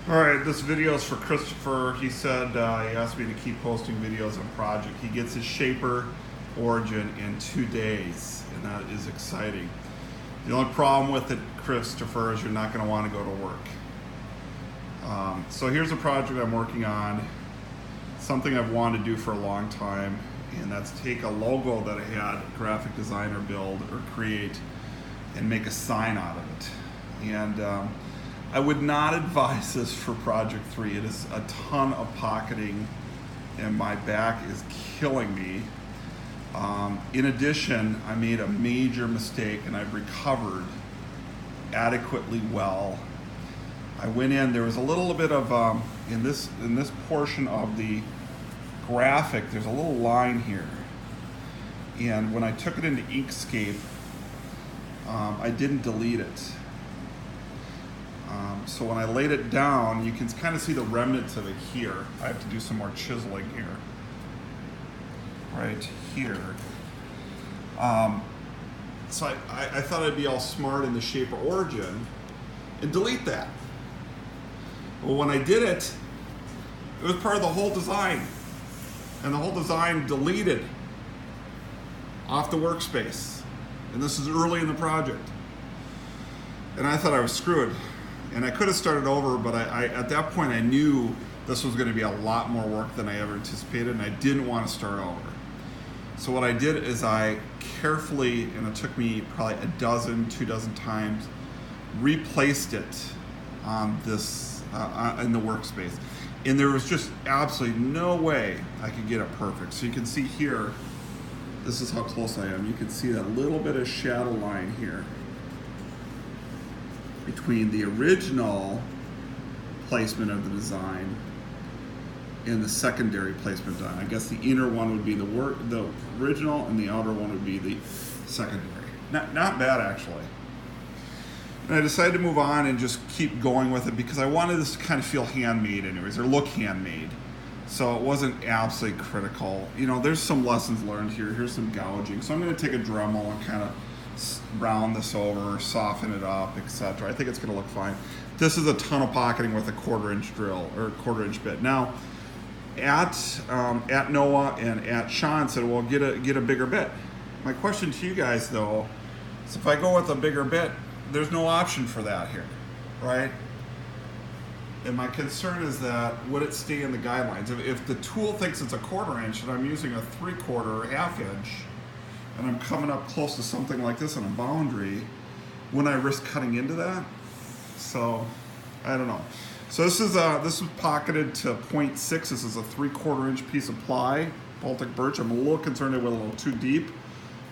All right, this video is for Christopher. He said he asked me to keep posting videos on project. He gets his Shaper Origin in 2 days, and that is exciting. The only problem with it, Christopher, is you're not going to want to go to work. So here's a project I'm working on, something I've wanted to do for a long time, and that's take a logo that I had a graphic designer build or create and make a sign out of it. And I would not advise this for Project 3. It is a ton of pocketing and my back is killing me. In addition, I made a major mistake and I've recovered adequately well. I went in, there was a little bit of, in this portion of the graphic, there's a little line here. And when I took it into Inkscape, I didn't delete it. So when I laid it down, you can kind of see the remnants of it here. I have to do some more chiseling here. Right here. So I thought I'd be all smart in the Shaper Origin and delete that. Well, when I did it, it was part of the whole design. And the whole design deleted off the workspace. And this is early in the project. And I thought I was screwed. And I could have started over, but I at that point I knew this was going to be a lot more work than I ever anticipated, and I didn't want to start over. So what I did is I carefully, and it took me probably 2 dozen times, replaced it on this in the workspace. And there was just absolutely no way I could get it perfect. So you can see here, this is how close I am. You can see that little bit of shadow line here between the original placement of the design and the secondary placement done. I guess the inner one would be the original and the outer one would be the secondary. Not bad, actually. And I decided to move on and just keep going with it because I wanted this to kind of feel handmade anyways, or look handmade. So it wasn't absolutely critical. You know, there's some lessons learned here. Here's some gouging. So I'm gonna take a Dremel and kind of round this over, soften it up, etc. I think it's going to look fine. This is a ton of pocketing with a 1/4 inch drill or 1/4 inch bit. Now, at Noah and at Sean said, well, get a bigger bit. My question to you guys though is, if I go with a bigger bit, there's no option for that here, right? And my concern is that would it stay in the guidelines? If the tool thinks it's a 1/4 inch and I'm using a 3/4 or 1/2 inch, and I'm coming up close to something like this on a boundary, wouldn't I risk cutting into that? So, I don't know. So this is pocketed to 0.6. This is a 3/4 inch piece of ply, Baltic birch. I'm a little concerned it went a little too deep.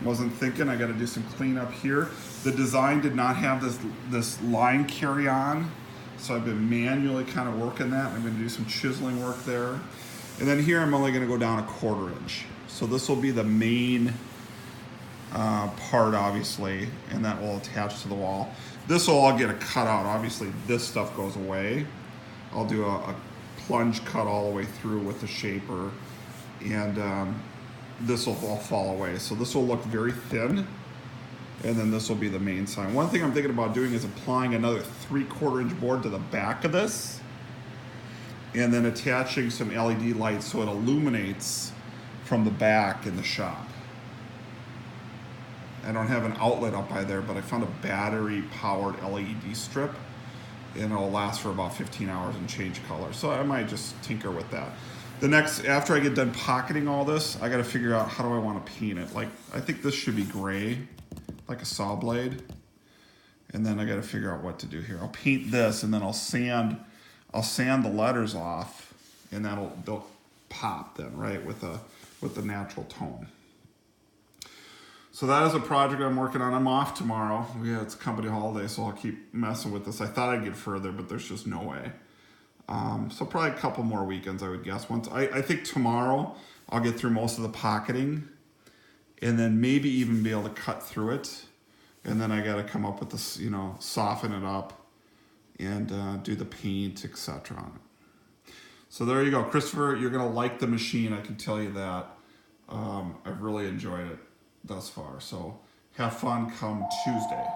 Wasn't thinking, I gotta do some cleanup here. The design did not have this line carry on, so I've been manually kind of working that. I'm gonna do some chiseling work there. And then here I'm only gonna go down a 1/4 inch. So this will be the main part, obviously, and that will attach to the wall. This will all get a cutout. Obviously, this stuff goes away. I'll do a plunge cut all the way through with the Shaper, and this will all fall away. So this will look very thin, and then this will be the main sign. One thing I'm thinking about doing is applying another 3/4 inch board to the back of this, and then attaching some LED lights so it illuminates from the back in the shop. I don't have an outlet up by there, but I found a battery-powered LED strip, and it'll last for about 15 hours and change color. So I might just tinker with that. After I get done pocketing all this, I gotta figure out how do I wanna paint it. Like, I think this should be gray, like a saw blade. And then I gotta figure out what to do here. I'll paint this, and then I'll sand the letters off, and they'll pop then, right, with the natural tone. So that is a project I'm working on. I'm off tomorrow. It's a company holiday, so I'll keep messing with this. I thought I'd get further, but there's just no way. So probably a couple more weekends, I would guess. I think tomorrow I'll get through most of the pocketing, and then maybe even be able to cut through it. And then I got to come up with this, soften it up and do the paint, etc. on it. So there you go, Christopher. You're gonna like the machine. I can tell you that. I've really enjoyed it thus far. So have fun come Tuesday.